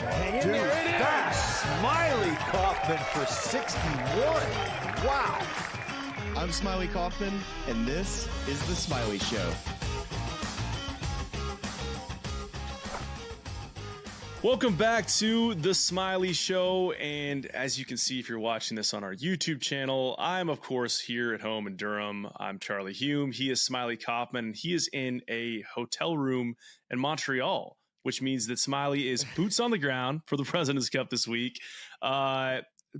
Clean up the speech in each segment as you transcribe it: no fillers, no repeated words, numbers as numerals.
Hang in there. That's Smylie Kaufman for 61. Wow. I'm Smylie Kaufman, and this is The Smylie Show. Welcome back to The Smylie Show, and as you can see if you're watching this on our YouTube channel, I'm of course here at home in Durham. I'm Charlie Hulme. He is Smylie Kaufman. He is in a hotel room in Montreal, which means that Smylie is boots on the ground for the President's Cup this week.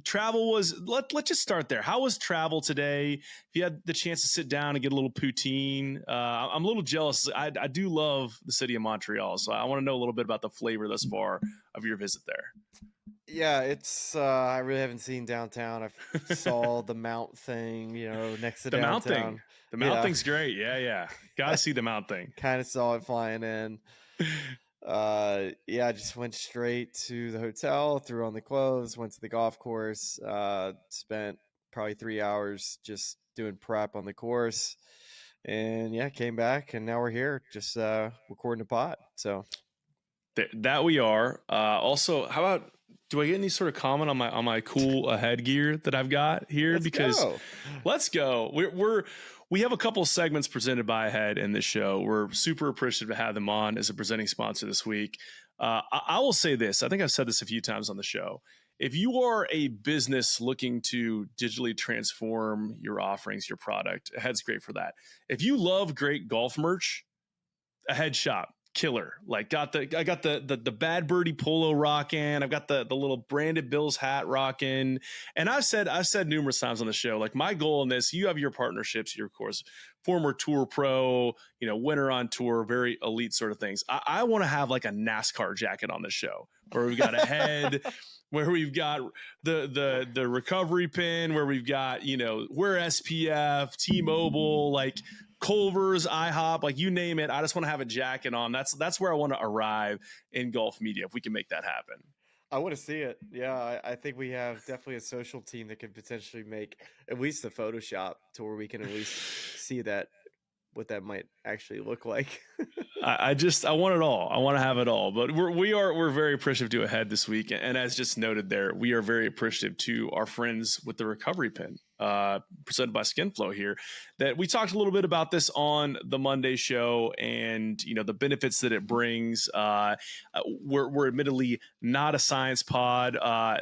Travel was, let's just start there. How was travel today? If you had the chance to sit down and get a little poutine, I'm a little jealous. I do love the city of Montreal, so I want to know a little bit about the flavor thus far of your visit there. Yeah, it's I really haven't seen downtown. I saw the Mount thing, next to the downtown. Mount thing. The Mount thing's great. Yeah. Gotta see the Mount thing. Kind of saw it flying in. I just went straight to the hotel, threw on the clothes, went to the golf course, spent probably 3 hours just doing prep on the course, and came back, and now we're here just recording a pod. So that we are. Also, how about, do I get any sort of comment on my cool headgear that I've got here? Let's go. We have a couple of segments presented by Head in this show. We're super appreciative to have them on as a presenting sponsor this week. I will say this. I think I've said this a few times on the show. If you are a business looking to digitally transform your offerings, your product, Head's great for that. If you love great golf merch, a Head shop. Killer. Like I got the Bad Birdie polo rocking. I've got the little branded Bills hat rocking. And I've said numerous times on the show, like my goal in this, you have your partnerships, your of course, former tour pro, winner on tour, very elite sort of things. I want to have like a NASCAR jacket on the show where we've got a Head, where we've got the recovery pin, where we've got, wear SPF, T-Mobile, like Culver's, IHOP, like you name it. I just want to have a jacket on. That's where I want to arrive in golf media, if we can make that happen. I want to see it. Yeah, I think we have definitely a social team that could potentially make at least the Photoshop to where we can at least see what that might actually look like. I want it all. I want to have it all. But we're very appreciative to Ahead this week. And as just noted there, we are very appreciative to our friends with the recovery pin, presented by SkinFlow here, that we talked a little bit about this on the Monday show and, the benefits that it brings. We're admittedly not a science pod.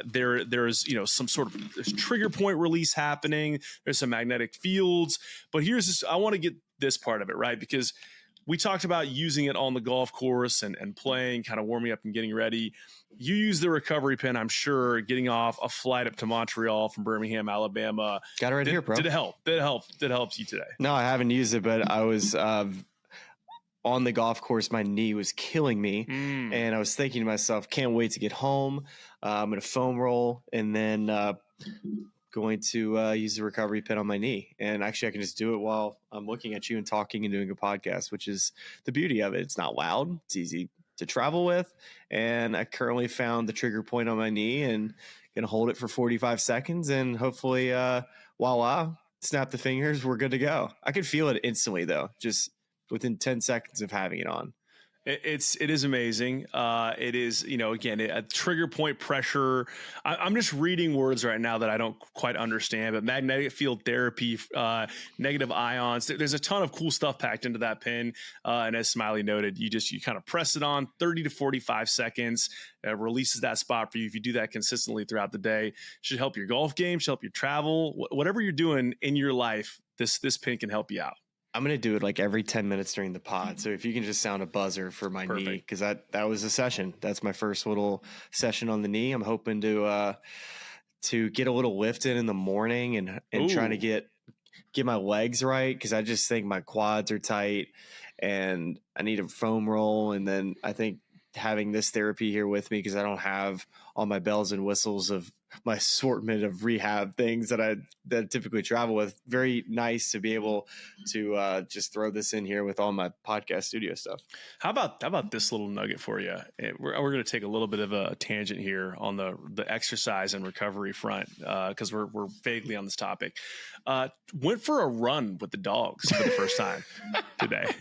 There's, some sort of trigger point release happening. There's some magnetic fields, but I want to get this part of it right, because we talked about using it on the golf course and playing, kind of warming up and getting ready. You use the recovery pin, I'm sure, getting off a flight up to Montreal from Birmingham, Alabama. Got it right here, bro. Did it help? Did it help you today? No, I haven't used it, but I was on the golf course. My knee was killing me, and I was thinking to myself, can't wait to get home. I'm going to foam roll, and then going to use the recovery pin on my knee. And actually I can just do it while I'm looking at you and talking and doing a podcast, which is the beauty of it. It's not loud. It's easy to travel with. And I currently found the trigger point on my knee and going to hold it for 45 seconds. And hopefully, voila, snap the fingers. We're good to go. I can feel it instantly though, just within 10 seconds of having it on. It is amazing. It is, again, a trigger point pressure. I'm just reading words right now that I don't quite understand, but magnetic field therapy, negative ions. There's a ton of cool stuff packed into that pin. And as Smylie noted, you kind of press it on 30 to 45 seconds, releases that spot for you. If you do that consistently throughout the day, should help your golf game, should help your travel, whatever you're doing in your life, this pin can help you out. I'm going to do it like every 10 minutes during the pod. So if you can just sound a buzzer for my knee, because that was a session. That's my first little session on the knee. I'm hoping to get a little lift in the morning and trying to get my legs right, because I just think my quads are tight and I need a foam roll. And then I think having this therapy here with me, because I don't have all my bells and whistles of my assortment of rehab things that I typically travel with. Very nice to be able to just throw this in here with all my podcast studio stuff. How about this little nugget for you? We're going to take a little bit of a tangent here on the exercise and recovery front, because we're vaguely on this topic. Went for a run with the dogs for the first time today.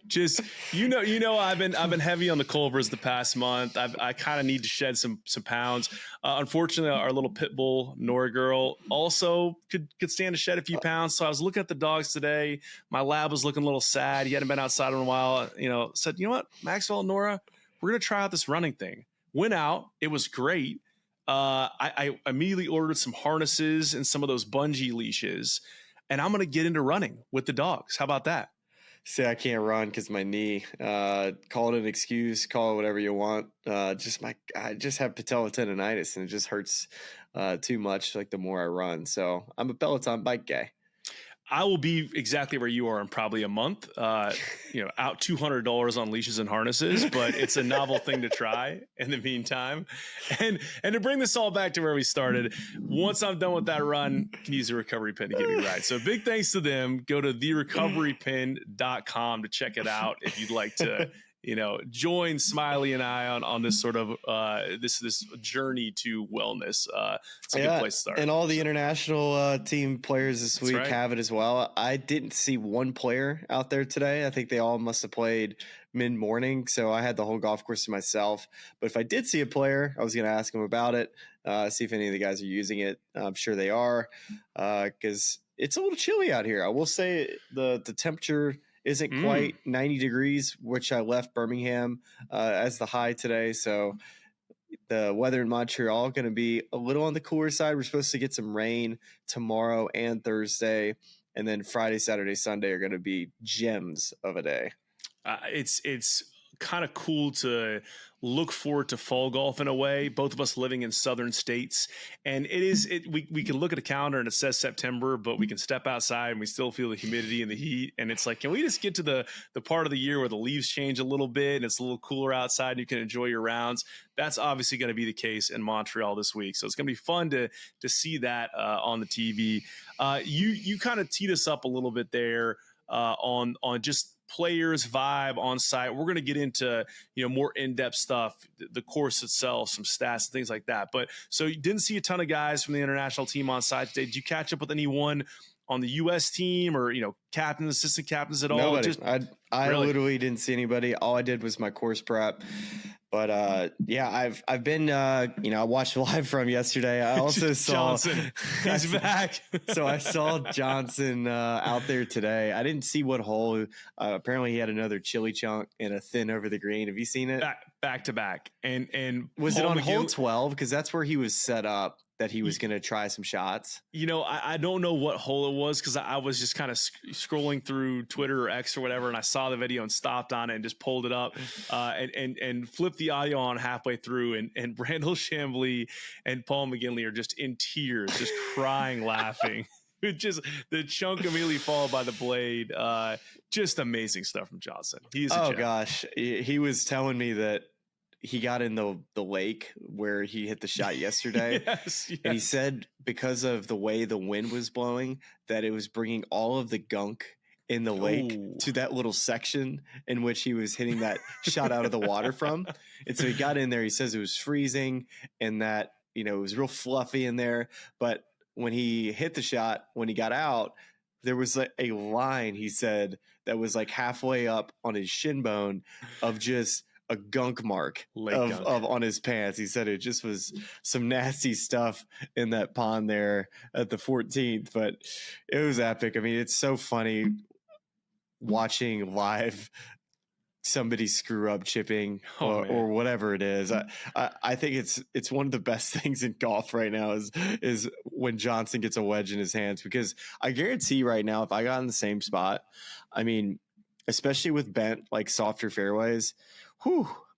Just I've been heavy on the Culvers the past month. I kind of need to shed some pounds. Unfortunately, our little pit bull Nora girl also could stand to shed a few pounds. So I was looking at the dogs today. My lab was looking a little sad. He hadn't been outside in a while. Said, you know what, Maxwell and Nora, we're gonna try out this running thing. Went out. It was great. I immediately ordered some harnesses and some of those bungee leashes, and I'm gonna get into running with the dogs. How about that? Say I can't run because my knee. Call it an excuse. Call it whatever you want. I just have patella tendonitis, and it just hurts too much. Like the more I run, so I'm a Peloton bike guy. I will be exactly where you are in probably a month. Out $200 on leashes and harnesses, but it's a novel thing to try in the meantime. And to bring this all back to where we started, once I'm done with that run, I can use the recovery pin to get me right. So big thanks to them. Go to therecoverypin.com to check it out if you'd like to join Smylie and I on this sort of this journey to wellness. It's a good place to start. And all the international team players this week have it as well. I didn't see one player out there today. I think they all must have played mid-morning, so I had the whole golf course to myself. But if I did see a player, I was going to ask them about it, see if any of the guys are using it. I'm sure they are, because it's a little chilly out here. I will say the temperature isn't quite 90 degrees, which I left Birmingham as the high today. So the weather in Montreal going to be a little on the cooler side. We're supposed to get some rain tomorrow and Thursday. And then Friday, Saturday, Sunday are going to be gems of a day. It's kind of cool to look forward to fall golf in a way, both of us living in southern states. And we can look at a calendar and it says September, but we can step outside and we still feel the humidity and the heat. And it's like, can we just get to the part of the year where the leaves change a little bit and it's a little cooler outside and you can enjoy your rounds? That's obviously going to be the case in Montreal this week. So it's going to be fun to see that on the TV. You kind of teed us up a little bit there on just players vibe on site. We're going to get into more in-depth stuff, the course itself, some stats and things like that. But so you didn't see a ton of guys from the international team on site today. Did you catch up with anyone on the U.S. team or captains, assistant captains at all? Nobody. I really literally didn't see anybody. All I did was my course prep. But I've been I watched live from yesterday. I also saw Johnson. He's back. So I saw Johnson out there today. I didn't see what hole. Apparently he had another chili chunk and a thin over the green. Have you seen it? Back to back. And was it on hole 12? Because that's where he was set up, that he was going to try some shots. I don't know what hole it was because I was just kind of scrolling through Twitter or X or whatever, and I saw the video and stopped on it and just pulled it up and flipped the audio on halfway through. And Brandel Chambly and Paul McGinley are just in tears, just crying, laughing. Just the chunk immediately followed by the blade. Just amazing stuff from Johnson. He's a gem. Gosh, he was telling me that he got in the lake where he hit the shot yesterday. Yes. And he said because of the way the wind was blowing, that it was bringing all of the gunk in the lake to that little section in which he was hitting that shot out of the water from. And so he got in there. He says it was freezing and that, it was real fluffy in there. But when he hit the shot, when he got out, there was a line, he said, that was like halfway up on his shin bone of just a gunk mark of on his pants. He said it just was some nasty stuff in that pond there at the 14th, but it was epic. I mean, it's so funny watching live somebody screw up chipping or whatever it is. I think it's one of the best things in golf right now is when Johnson gets a wedge in his hands, because I guarantee right now, if I got in the same spot, I mean, especially with bent, like softer fairways,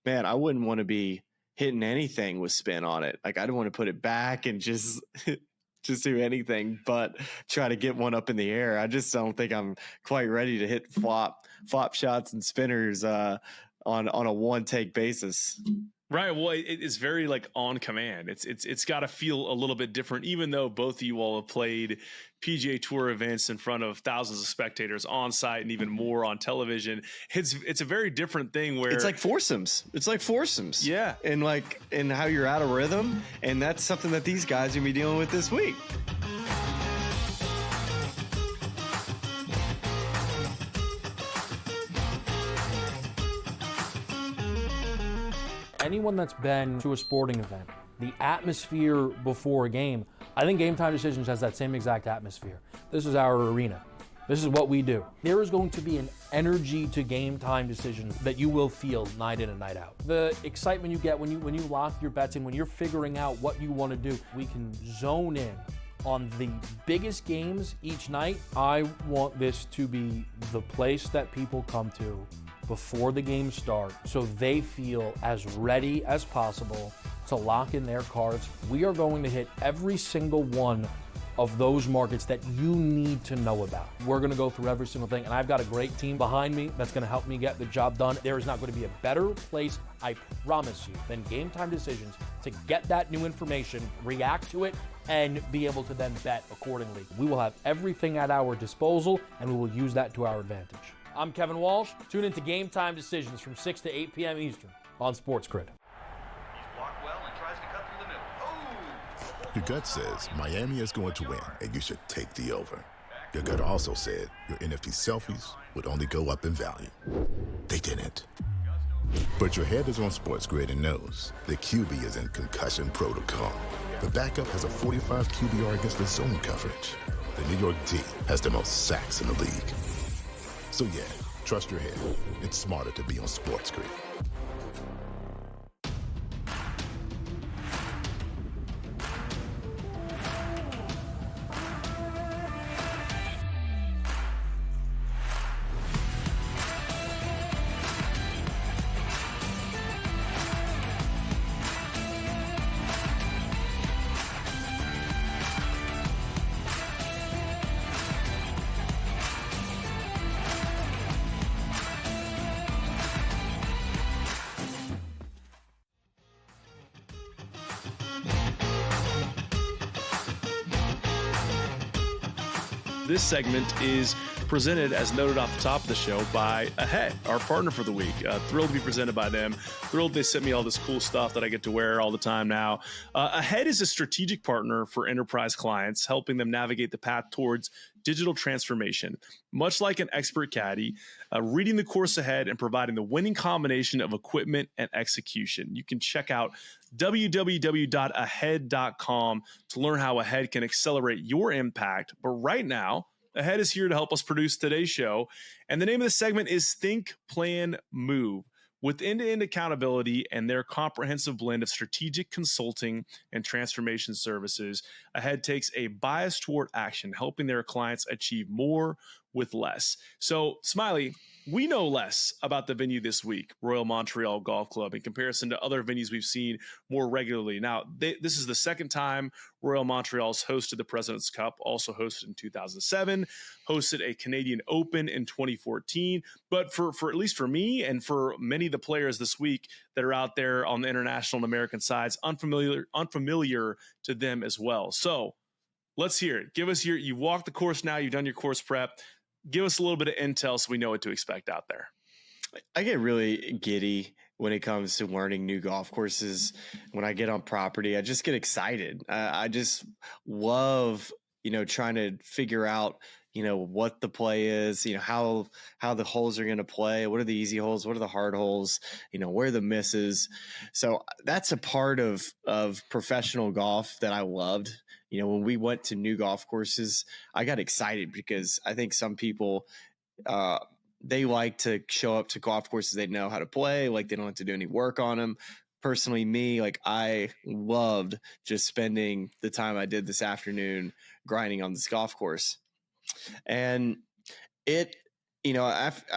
man, I wouldn't want to be hitting anything with spin on it. Like I don't want to put it back and just do anything but try to get one up in the air. I just don't think I'm quite ready to hit flop shots and spinners on a one take basis. Right. Well, it's very like on command. It's got to feel a little bit different, even though both of you all have played PGA Tour events in front of thousands of spectators on site and even more on television. It's a very different thing where it's like foursomes. Yeah. And how you're out of rhythm. And that's something that these guys are going to be dealing with this week. Anyone that's been to a sporting event, the atmosphere before a game, I think Game Time Decisions has that same exact atmosphere. This is our arena. This is what we do. There is going to be an energy to Game Time Decisions that you will feel night in and night out. The excitement you get when you lock your bets in, when you're figuring out what you want to do, we can zone in on the biggest games each night. I want this to be the place that people come to before the games start so they feel as ready as possible to lock in their cards. We are going to hit every single one of those markets that you need to know about. We're gonna go through every single thing, and I've got a great team behind me that's gonna help me get the job done. There is not gonna be a better place, I promise you, than Game Time Decisions to get that new information, react to it, and be able to then bet accordingly. We will have everything at our disposal, and we will use that to our advantage. I'm Kevin Walsh. Tune into Game Time Decisions from 6 to 8 p.m. Eastern on SportsGrid. Your gut says Miami is going to win, and you should take the over. Your gut also said your NFT selfies would only go up in value. They didn't. But your head is on SportsGrid and knows the QB is in concussion protocol. The backup has a 45 QBR against the zone coverage. The New York D has the most sacks in the league. So yeah, trust your head. It's smarter to be on SportsGrid. This segment is presented, as noted off the top of the show, by Ahead, our partner for the week. Thrilled to be presented by them. Thrilled they sent me all this cool stuff that I get to wear all the time now. Ahead is a strategic partner for enterprise clients, helping them navigate the path towards digital transformation. Much like an expert caddy, reading the course ahead and providing the winning combination of equipment and execution. You can check out www.ahead.com to learn how Ahead can accelerate your impact. But right now, Ahead is here to help us produce today's show. And the name of the segment is Think, Plan, Move. With end-to-end accountability and their comprehensive blend of strategic consulting and transformation services, Ahead takes a bias toward action, helping their clients achieve more with less. So, Smylie, we know less about the venue this week, Royal Montreal Golf Club, in comparison to other venues we've seen more regularly. Now, this is the second time Royal Montreal's hosted the President's Cup, also hosted in 2007, hosted a Canadian Open in 2014. But for at least for me and for many of the players this week that are out there on the international and American sides, unfamiliar to them as well. So let's hear it. Give us you've walked the course now, you've done your course prep. Give us a little bit of intel so we know what to expect out there. I get really giddy when it comes to learning new golf courses. When I get on property, I just get excited. I just love, trying to figure out, what the play is, how the holes are going to play. What are the easy holes? What are the hard holes? Where are the misses? So that's a part of professional golf that I loved. When we went to new golf courses, I got excited because I think some people, they like to show up to golf courses they know how to play, like they don't have to do any work on them. Personally, me, I loved just spending the time I did this afternoon grinding on this golf course. And I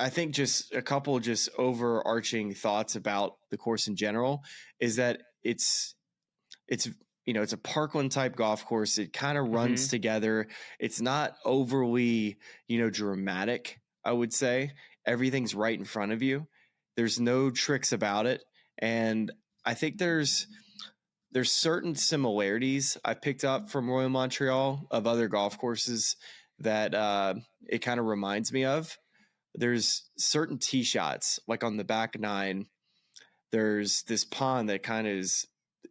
think just a couple just overarching thoughts about the course in general is that it's a Parkland type golf course. It kind of runs together. It's not overly, dramatic, I would say. Everything's right in front of you. There's no tricks about it. And I think there's certain similarities I picked up from Royal Montreal of other golf courses that it kind of reminds me of. There's certain tee shots, like on the back nine, there's this pond that kind of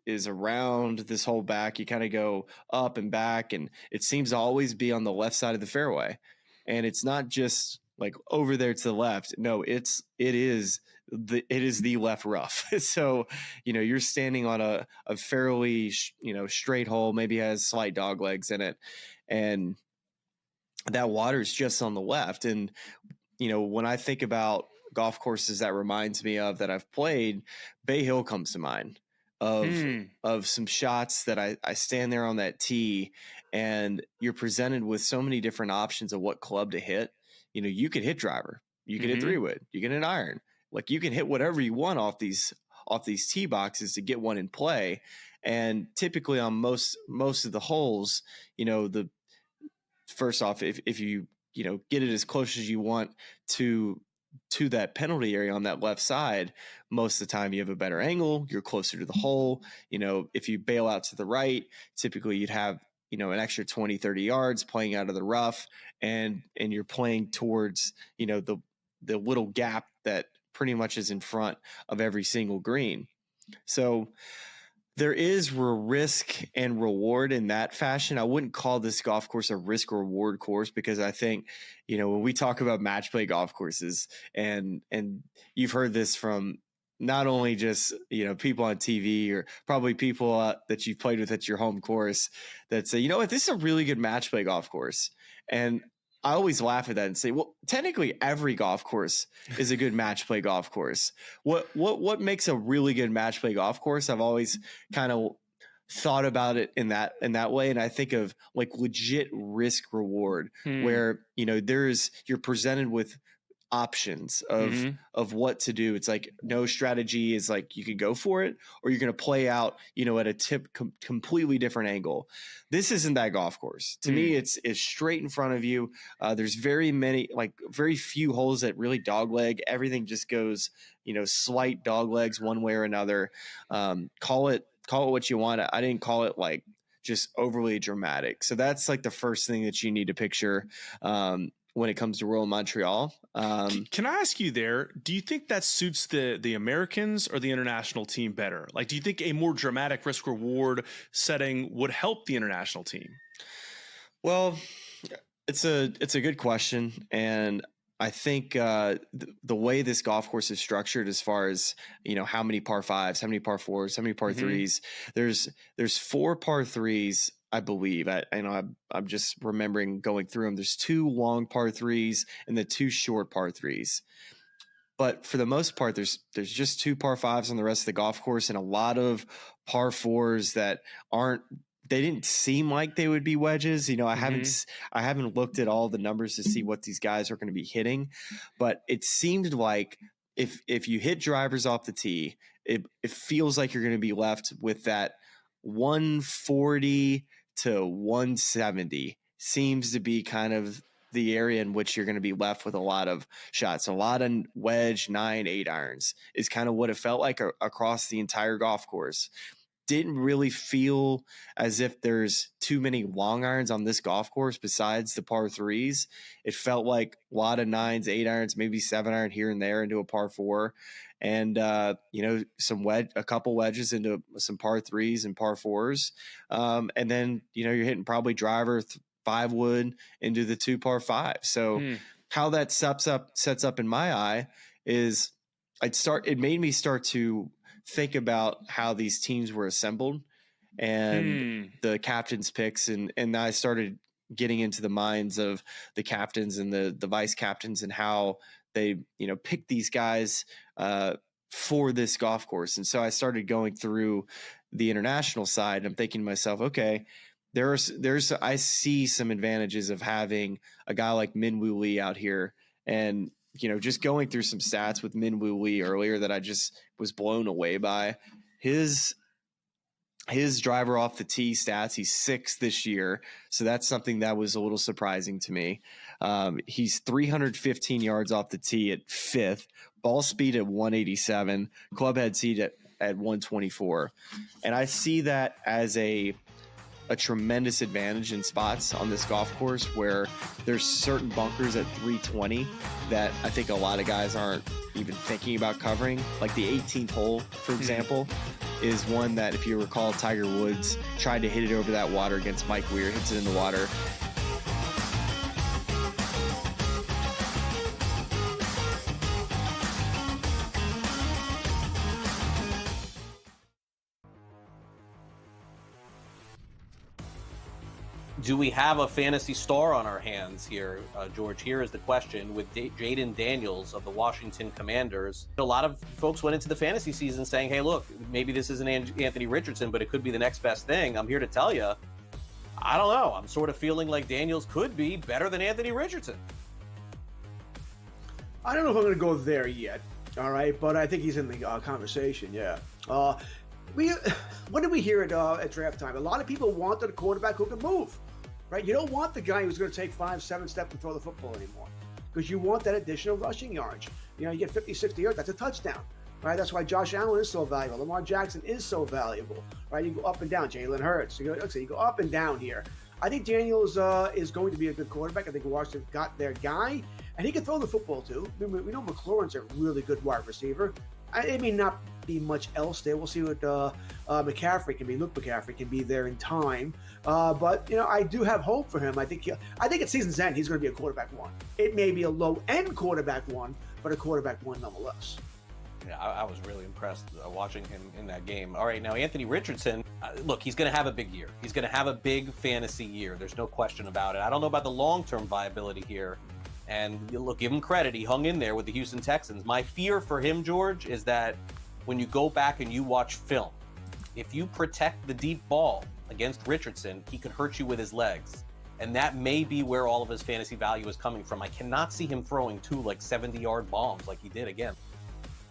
is around this whole back. You kind of go up and back, and it seems to always be on the left side of the fairway. And it's not just like over there to the left. No, it is it is the left rough. So, you're standing on a fairly, straight hole, maybe has slight dog legs in it. And that water is just on the left. And, when I think about golf courses that reminds me of that I've played, Bay Hill comes to mind of some shots that I stand there on that tee and you're presented with so many different options of what club to hit. You could hit driver, you can hit 3-wood, you can hit iron, like you can hit whatever you want off these tee boxes to get one in play. And typically on most of the holes, the first off, if you get it as close as you want to that penalty area on that left side, most of the time you have a better angle, you're closer to the hole. If you bail out to the right, typically you'd have an extra 20-30 yards playing out of the rough, and you're playing towards the little gap that pretty much is in front of every single green. So there is risk and reward in that fashion. I wouldn't call this golf course a risk reward course, because I think, when we talk about match play golf courses, and you've heard this from not only just, people on TV or probably people that you've played with at your home course that say, this is a really good match play golf course. And I always laugh at that and say, well, technically every golf course is a good match play golf course. What makes a really good match play golf course? I've always kind of thought about it in that way. And I think of like legit risk reward where, you're presented with options of what to do. It's like no strategy is like you could go for it or you're going to play out, at a completely different angle. This isn't that golf course. To me, it's straight in front of you. There's very few holes that really dogleg. Everything just goes, slight dog legs one way or another. Call it what you want. I didn't call it like just overly dramatic. So that's like the first thing that you need to picture when it comes to Royal Montreal. Can I ask you there, do you think that suits the Americans or the international team better? Like, do you think a more dramatic risk reward setting would help the international team? Well, it's a good question. And I think the way this golf course is structured, as far as, how many par fives, how many par fours, how many par threes, there's 4 par threes, I believe. I'm just remembering going through them. There's 2 long par threes and the 2 short par threes. But for the most part, there's just 2 par fives on the rest of the golf course, and a lot of par fours that they didn't seem like they would be wedges. I haven't looked at all the numbers to see what these guys are going to be hitting, but it seemed like if you hit drivers off the tee, it feels like you're going to be left with that 140 to 170 seems to be kind of the area in which you're going to be left with a lot of shots. A lot of wedge 9, 8 irons is kind of what it felt like across the entire golf course. Didn't really feel as if there's too many long irons on this golf course besides the par threes. It felt like a lot of 9s, 8 irons, maybe 7 iron here and there into a par 4. And, a couple wedges into some par 3s and par 4s. And then, you're hitting probably driver 5 wood into the 2 par 5. So how that sets up in my eye is it made me start to think about how these teams were assembled and the captain's picks. And I started getting into the minds of the captains and the vice captains and how they, pick these guys for this golf course. And so I started going through the international side. I'm thinking to myself, okay, I see some advantages of having a guy like Min Woo Lee out here. And, just going through some stats with Min Woo Lee earlier that I just was blown away by. His driver off the tee stats, he's 6th this year. So that's something that was a little surprising to me. He's 315 yards off the tee at 5th, ball speed at 187, club head speed at 124. And I see that as a tremendous advantage in spots on this golf course where there's certain bunkers at 320 that I think a lot of guys aren't even thinking about covering. Like the 18th hole, for example, is one that, if you recall, Tiger Woods tried to hit it over that water against Mike Weir, hits it in the water. Do we have a fantasy star on our hands here, George? Here is the question with Jaden Daniels of the Washington Commanders. A lot of folks went into the fantasy season saying, hey, look, maybe this isn't Anthony Richardson, but it could be the next best thing. I'm here to tell you, I don't know. I'm sort of feeling like Daniels could be better than Anthony Richardson. I don't know if I'm going to go there yet, all right, but I think he's in the conversation, yeah. What did we hear at draft time? A lot of people wanted a quarterback who could move. Right, you don't want the guy who's going to take 5-7 steps and throw the football anymore, because you want that additional rushing yards. You know, you get 50, 60 yards, that's a touchdown. Right, that's why Josh Allen is so valuable. Lamar Jackson is so valuable. Right, you go up and down. Jalen Hurts. You go up and down here. I think Daniels is going to be a good quarterback. I think Washington got their guy, and he can throw the football too. We know McLaurin's a really good wide receiver. It may not be much else there. We'll see what McCaffrey can be. Luke McCaffrey can be there in time. But you know, I do have hope for him. I think at season's end he's going to be a quarterback one. It may be a low end quarterback one, but a quarterback one nonetheless. Yeah, I was really impressed watching him in that game. All right, now Anthony Richardson, look, he's going to have a big year. He's going to have a big fantasy year. There's no question about it. I don't know about the long-term viability here. And look, give him credit. He hung in there with the Houston Texans. My fear for him, George, is that when you go back and you watch film, if you protect the deep ball against Richardson, he could hurt you with his legs. And that may be where all of his fantasy value is coming from. I cannot see him throwing 2 70-yard bombs like he did again.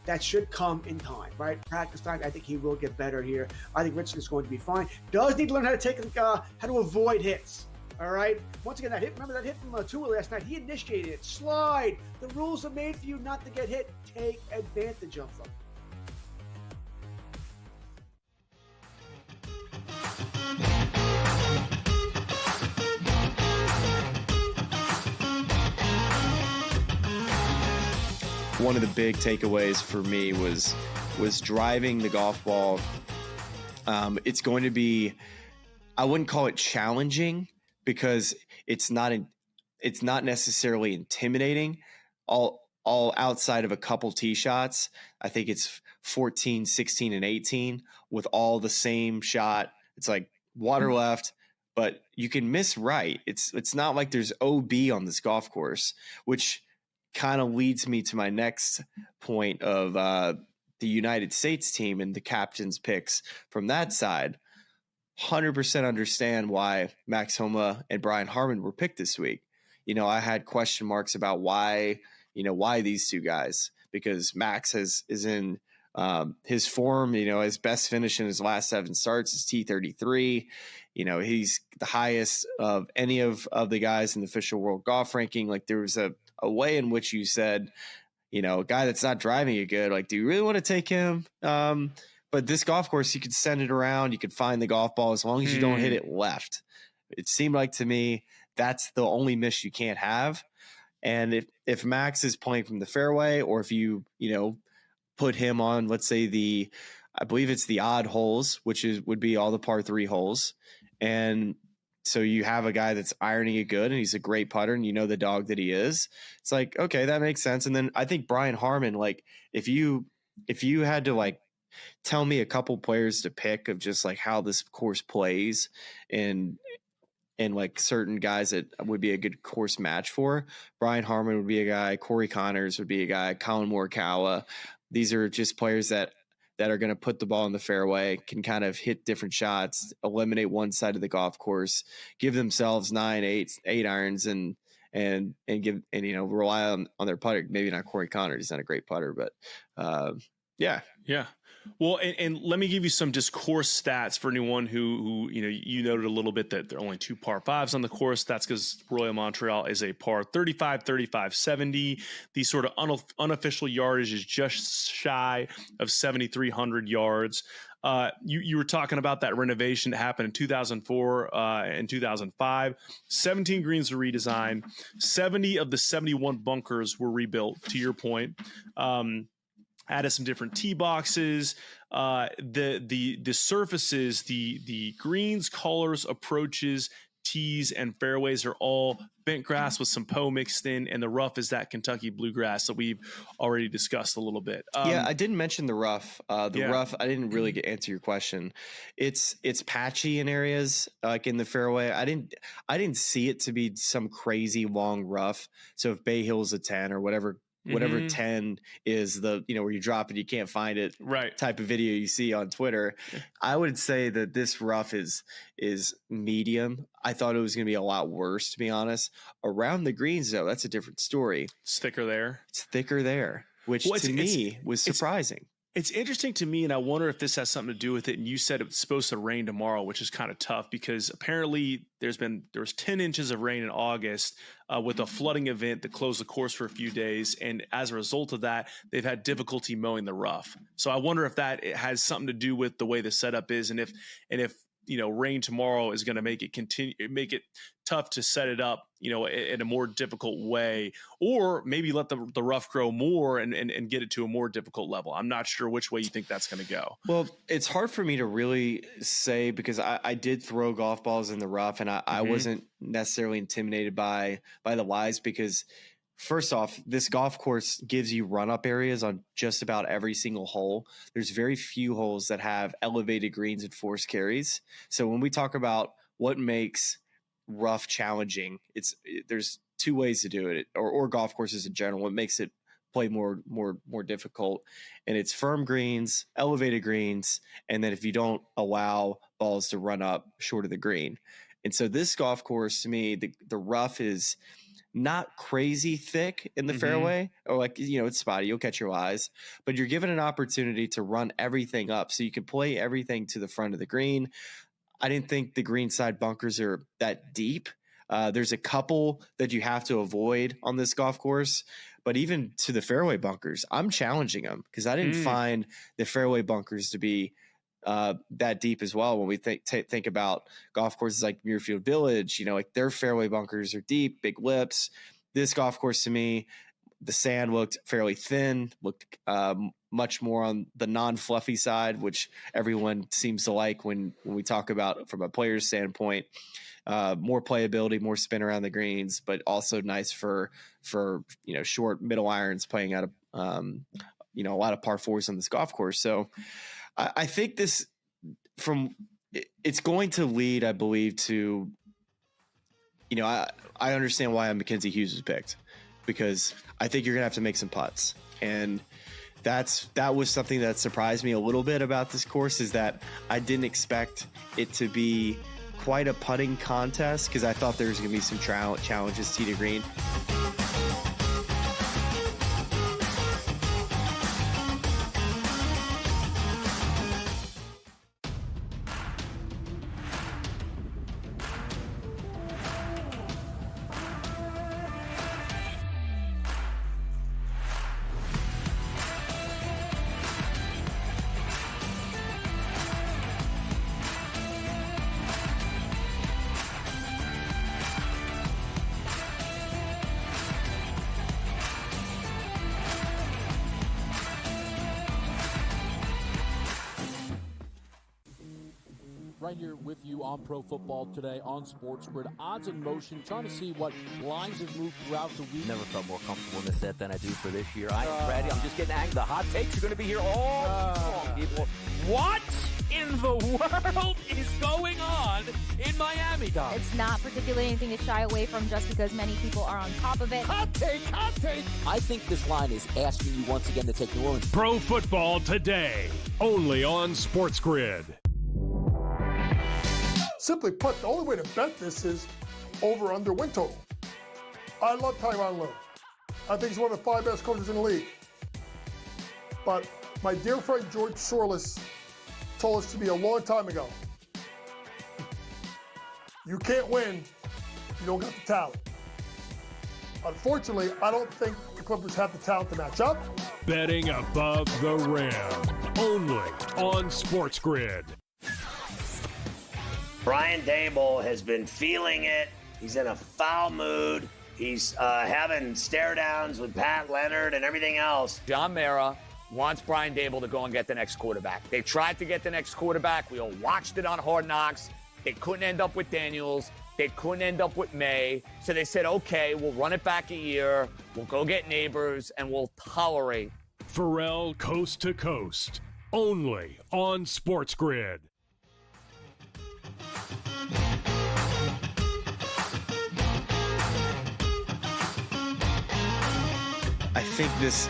That should come in time, right? Practice time. I think he will get better here. I think Richardson's going to be fine. Does need to learn how to avoid hits. All right. Once again, remember that hit from Tua last night? He initiated it. Slide. The rules are made for you not to get hit. Take advantage of them. One of the big takeaways for me was driving the golf ball. It's going to be, I wouldn't call it challenging, because it's not necessarily intimidating. All outside of a couple tee shots, I think it's 14, 16, and 18 with all the same shot. It's like water left, but you can miss right. It's not like there's OB on this golf course, which kind of leads me to my next point of the United States team and the captain's picks from that side. 100% understand why Max Homa and Brian Harman were picked this week. You know, I had question marks about why these two guys, because Max is in his form, his best finish in his last 7 starts is T33. He's the highest of any of the guys in the official world golf ranking. Like, there was a way in which you said, a guy that's not driving it good, like, do you really want to take him? But this golf course, you could send it around. You could find the golf ball as long as you don't hit it left. It seemed like to me that's the only miss you can't have. And if Max is playing from the fairway, or if you put him on, let's say I believe it's the odd holes, which would be all the par 3 holes, and so you have a guy that's ironing it good, and he's a great putter, and the dog that he is. It's like, okay, that makes sense. And then I think Brian Harman, like, if you had to like tell me a couple players to pick of just like how this course plays and like certain guys that would be a good course match for, Brian Harman would be a guy, Corey Connors would be a guy, Colin Morikawa. These are just players that are going to put the ball in the fairway, can kind of hit different shots, eliminate one side of the golf course, give themselves 9, 8 irons and rely on their putter. Maybe not Corey Connors, he's not a great putter, but yeah. Well, and let me give you some just course stats for anyone who you noted a little bit that there are only 2 par 5s on the course. That's because Royal Montreal is a par 35, 35, 70. The sort of unofficial yardage is just shy of 7,300 yards. You were talking about that renovation that happened in 2004 and 2005. 17 greens were redesigned. 70 of the 71 bunkers were rebuilt, to your point. Added some different tee boxes, the surfaces, the greens, colors, approaches, tees and fairways are all bent grass with some Poa mixed in, and the rough is that Kentucky bluegrass that we've already discussed a little bit. Yeah, I didn't mention the rough. Rough, I didn't really answer your question. It's patchy in areas like in the fairway. I didn't see it to be some crazy long rough. So if Bay Hill's a 10 or whatever 10 is, the where you drop it, you can't find it, right, type of video you see on Twitter, I would say that this rough is medium. I thought it was going to be a lot worse, to be honest. Around the greens, though, that's a different story. It's thicker there, which to me was surprising. It's interesting to me, and I wonder if this has something to do with it. And you said it's supposed to rain tomorrow, which is kind of tough because apparently there was 10 inches of rain in August with a flooding event that closed the course for a few days. And as a result of that, they've had difficulty mowing the rough. So I wonder if that has something to do with the way the setup is, and if rain tomorrow is going to make it tough to set it up, in a more difficult way, or maybe let the rough grow more and get it to a more difficult level. I'm not sure which way you think that's going to go. Well, it's hard for me to really say because I did throw golf balls in the rough, and I wasn't necessarily intimidated by the lies because, first off, this golf course gives you run-up areas on just about every single hole. There's very few holes that have elevated greens and forced carries. So when we talk about what makes rough challenging, there's two ways to do it, or golf courses in general. What makes it play more difficult, and it's firm greens, elevated greens, and then if you don't allow balls to run up short of the green. And so this golf course, to me, the rough is not crazy thick in the fairway, or it's spotty, you'll catch your eyes, but you're given an opportunity to run everything up so you can play everything to the front of the green. I didn't think the greenside bunkers are that deep. There's a couple that you have to avoid on this golf course, but even to the fairway bunkers, I'm challenging them because I didn't find the fairway bunkers to be that deep as well. When we think about golf courses like Muirfield Village, their fairway bunkers are deep, big lips. This golf course, to me, the sand looked fairly thin, looked much more on the non-fluffy side, which everyone seems to like when we talk about from a player's standpoint. More playability, more spin around the greens, but also nice for short middle irons playing out of a lot of par fours on this golf course. So I think it's going to lead, I believe, to I understand why Mackenzie Hughes was picked, because I think you're gonna have to make some putts, and that was something that surprised me a little bit about this course, is that I didn't expect it to be quite a putting contest, because I thought there was gonna be some challenges tee to green. Right here with you on Pro Football Today on SportsGrid. Odds in motion, trying to see what lines have moved throughout the week. Never felt more comfortable in this set than I do for this year. I am ready. I'm just getting angry. The hot takes are going to be here all long, people. What in the world is going on in Miami, Dom? It's not particularly anything to shy away from just because many people are on top of it. Hot take, hot take. I think this line is asking you once again to take New Orleans. Pro Football Today, only on SportsGrid. Simply put, the only way to bet this is over/under win total. I love Tyronn Lue. I think he's one of the 5 best coaches in the league. But my dear friend George Sorless told us to me a long time ago, you can't win if you don't got the talent. Unfortunately, I don't think the Clippers have the talent to match up. Betting above the rim, only on SportsGrid. Brian Daboll has been feeling it. He's in a foul mood. He's having stare downs with Pat Leonard and everything else. John Mara wants Brian Daboll to go and get the next quarterback. They tried to get the next quarterback. We all watched it on Hard Knocks. They couldn't end up with Daniels. They couldn't end up with May. So they said, okay, we'll run it back a year. We'll go get neighbors and we'll tolerate. Pharrell Coast to Coast, only on SportsGrid. I think this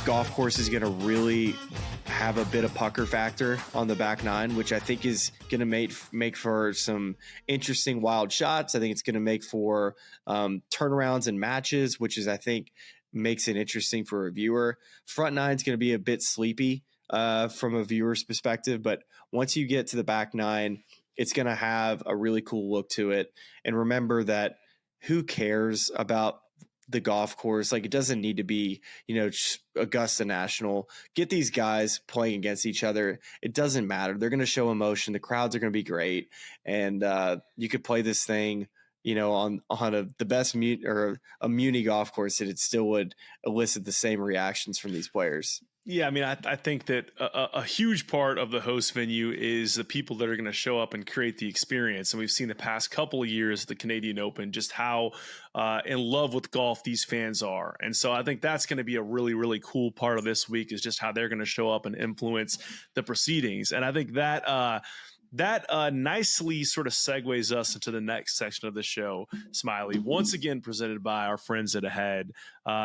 golf course is going to really have a bit of pucker factor on the back nine, which I think is going to make for some interesting wild shots. I think it's going to make for turnarounds and matches, which is, I think, makes it interesting for a viewer. Front nine is going to be a bit sleepy from a viewer's perspective, but once you get to the back nine, it's going to have a really cool look to it. And remember that who cares about the golf course? Like, it doesn't need to be, Augusta National. Get these guys playing against each other. It doesn't matter. They're going to show emotion. The crowds are going to be great. And you could play this thing, on the best a Muni golf course, and it still would elicit the same reactions from these players. Yeah, I mean, I think that a huge part of the host venue is the people that are going to show up and create the experience. And we've seen the past couple of years, the Canadian Open, just how in love with golf these fans are. And so I think that's going to be a really, really cool part of this week, is just how they're going to show up and influence the proceedings. And I think that nicely sort of segues us into the next section of the show, Smylie, once again presented by our friends at Ahead.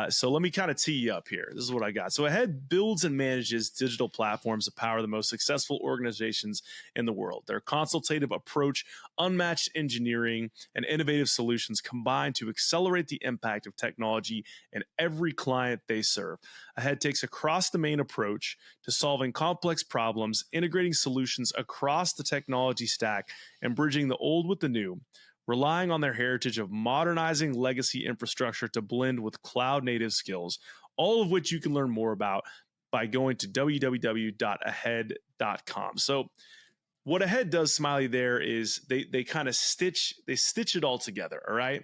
So let me kind of tee you up here. This is what I got. So Ahead builds and manages digital platforms that power the most successful organizations in the world. Their consultative approach, unmatched engineering, and innovative solutions combine to accelerate the impact of technology in every client they serve. Ahead takes a cross-domain approach to solving complex problems, integrating solutions across the technology stack, and bridging the old with the new, relying on their heritage of modernizing legacy infrastructure to blend with cloud-native skills, all of which you can learn more about by going to www.ahead.com. So what Ahead does, Smylie, there is they kind of stitch it all together, all right?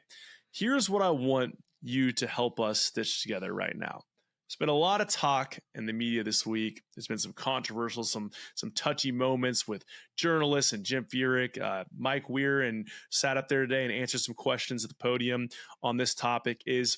Here's what I want you to help us stitch together right now. There's been a lot of talk in the media this week. There's been some controversial, some touchy moments with journalists and Jim Furyk. Mike Weir and sat up there today and answered some questions at the podium on this topic. It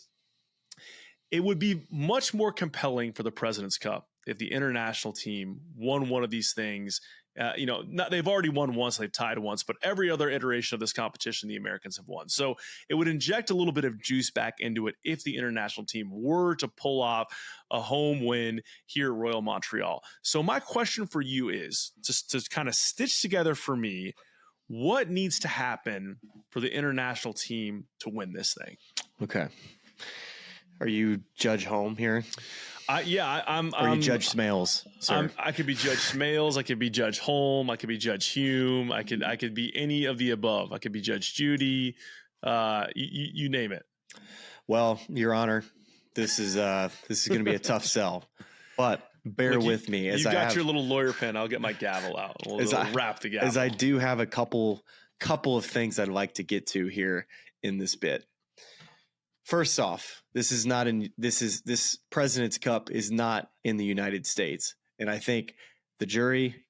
would be much more compelling for the President's Cup if the international team won one of these things. They've already won once, they've tied once, but every other iteration of this competition, the Americans have won. So it would inject a little bit of juice back into it if the international team were to pull off a home win here at Royal Montreal. So my question for you is, just to kind of stitch together for me, what needs to happen for the international team to win this thing? Okay. Are you Judge Hulme here? I'm you Judge Smales, sir? I could be Judge Smales. I could be Judge Hulme. I could be Judge Hume. I could be any of the above. I could be Judge Judy. You name it. Well, Your Honor, this is going to be a tough sell, but bear with me. As you got your little lawyer pen, I'll get my gavel out. We'll wrap the gavel. As I do have a couple of things I'd like to get to here in this bit. First off, this President's Cup is not in the United States. And I think the jury,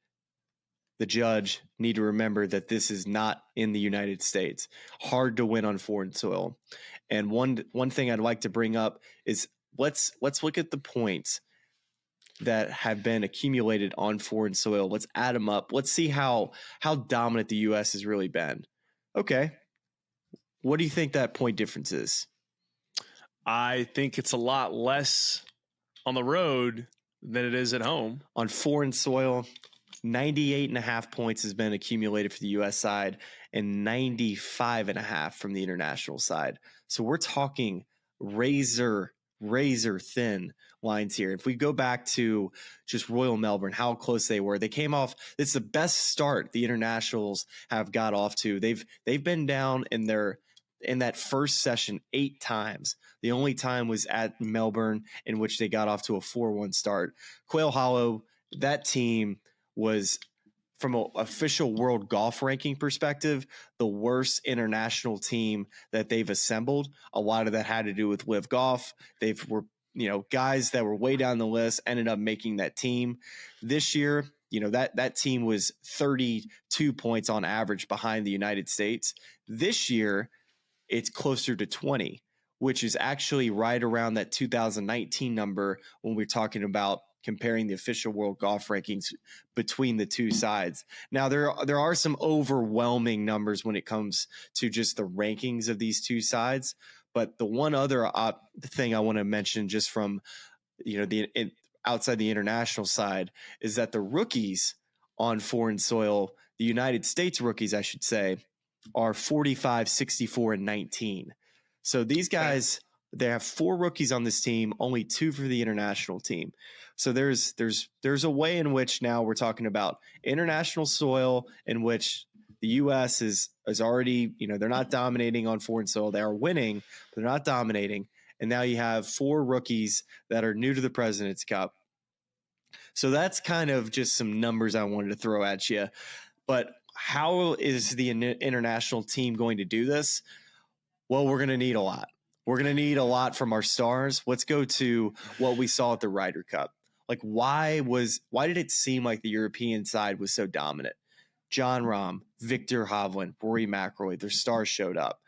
the judge need to remember that this is not in the United States. Hard to win on foreign soil. And one thing I'd like to bring up is let's look at the points that have been accumulated on foreign soil. Let's add them up. Let's see how dominant the U.S. has really been. Okay. What do you think that point difference is? I think it's a lot less on the road than it is at home. On foreign soil, 98.5 points has been accumulated for the U.S. side and 95.5 from the international side. So we're talking razor thin lines here. If we go back to just Royal Melbourne, how close they were, they came off. It's the best start the internationals have got off to. They've been down in that first session 8 times. The only time was at Melbourne, in which they got off to a 4-1 start. Quail Hollow, that team was, from an official world golf ranking perspective, the worst international team that they've assembled. A lot of that had to do with Live Golf. Guys that were way down the list ended up making that team. This year, that team was 32 points on average behind the United States. This year, it's closer to 20, which is actually right around that 2019 number when we're talking about comparing the official world golf rankings between the two sides. Now, there are some overwhelming numbers when it comes to just the rankings of these two sides. But the one other thing I want to mention just from, outside the international side is that the rookies on foreign soil, the United States rookies, I should say, are 45, 64, and 19. So these guys, they have 4 rookies on this team, only 2 for the international team. So there's a way in which now we're talking about international soil in which the U.S. is already, they're not dominating on foreign soil. They are winning, but they're not dominating. And now you have 4 rookies that are new to the President's Cup. So that's kind of just some numbers I wanted to throw at you. But how is the international team going to do this? Well, we're going to need a lot. We're going to need a lot from our stars. Let's go to what we saw at the Ryder Cup. Like, why did it seem like the European side was so dominant? Jon Rahm, Victor Hovland, Rory McIlroy, their stars showed up.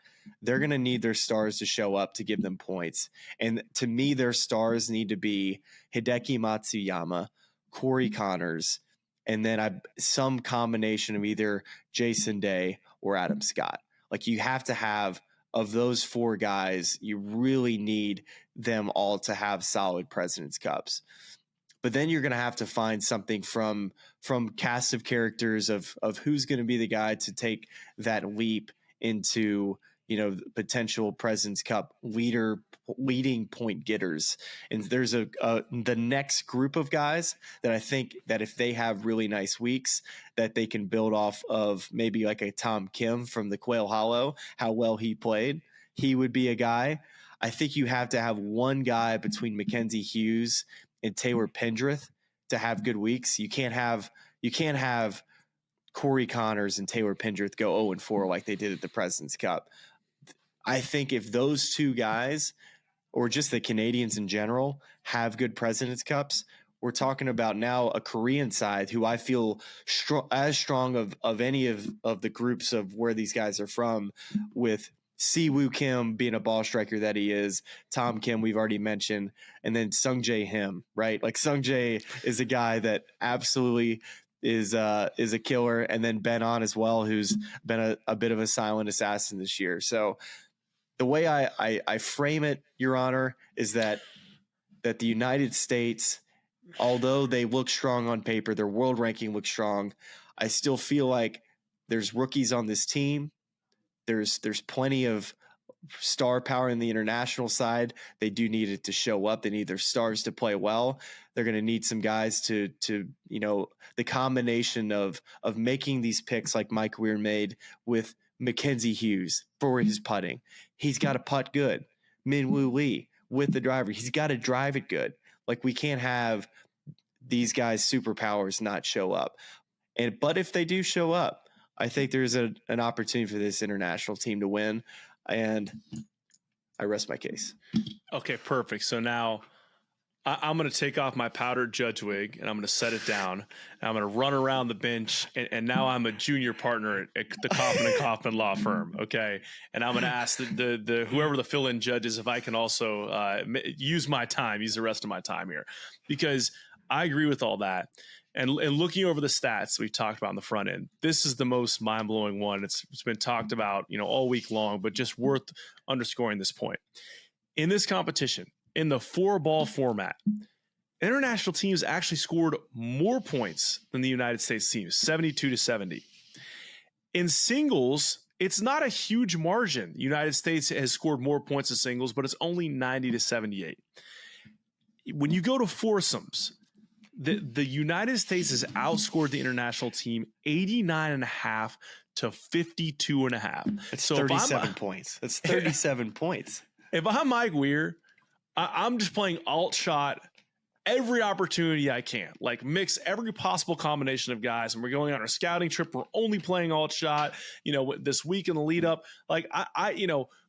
They're going to need their stars to show up to give them points. And to me, their stars need to be Hideki Matsuyama, Corey Connors, and then some combination of either Jason Day or Adam Scott. Like, you have to have, of those 4 guys, you really need them all to have solid President's Cups. But then you're going to have to find something from cast of characters of who's going to be the guy to take that leap into, potential President's Cup leading point getters. And there's the next group of guys that I think that if they have really nice weeks, that they can build off of, maybe like a Tom Kim from the Quail Hollow, how well he played. He would be a guy. I think you have to have one guy between Mackenzie Hughes and Taylor Pendrith to have good weeks. You can't have Corey Connors and Taylor Pendrith go 0-4 like they did at the President's Cup. I think if those 2 guys, or just the Canadians in general, have good President's Cups, we're talking about now a Korean side who I feel as strong of any of the groups of where these guys are from, with Siwoo Kim being a ball striker that he is, Tom Kim we've already mentioned, and then Sungjae Kim, right? Like, Sungjae is a guy that absolutely is a killer, and then Ben On as well, who's been a bit of a silent assassin this year. So the way I frame it, Your Honor, is that the United States, although they look strong on paper, their world ranking looks strong, I still feel like there's rookies on this team. There's plenty of star power in the international side. They do need it to show up. They need their stars to play well. They're going to need some guys to the combination of making these picks like Mike Weir made with Mackenzie Hughes for his putting. He's got to putt good. Min-Woo Lee with the driver. He's got to drive it good. Like, we can't have these guys' superpowers not show up. But if they do show up, I think there's an opportunity for this international team to win, and I rest my case. Okay, perfect. So now I'm going to take off my powdered judge wig and I'm going to set it down. And I'm going to run around the bench, and now I'm a junior partner at the Kaufman and Kaufman law firm. Okay, and I'm going to ask the whoever the fill-in judge is if I can also use the rest of my time here, because I agree with all that. And looking over the stats we've talked about on the front end, this is the most mind-blowing one. It's been talked about, all week long, but just worth underscoring this point. In this competition, in the 4-ball format, international teams actually scored more points than the United States teams, 72-70. In singles, it's not a huge margin. The United States has scored more points in singles, but it's only 90-78. When you go to foursomes, the United States has outscored the international team 89.5 to 52.5. That's 37 points. That's 37 points. If I'm Mike Weir, I'm just playing alt shot every opportunity I can, like mix every possible combination of guys. And we're going on our scouting trip. We're only playing alt shot, this week in the lead up. Like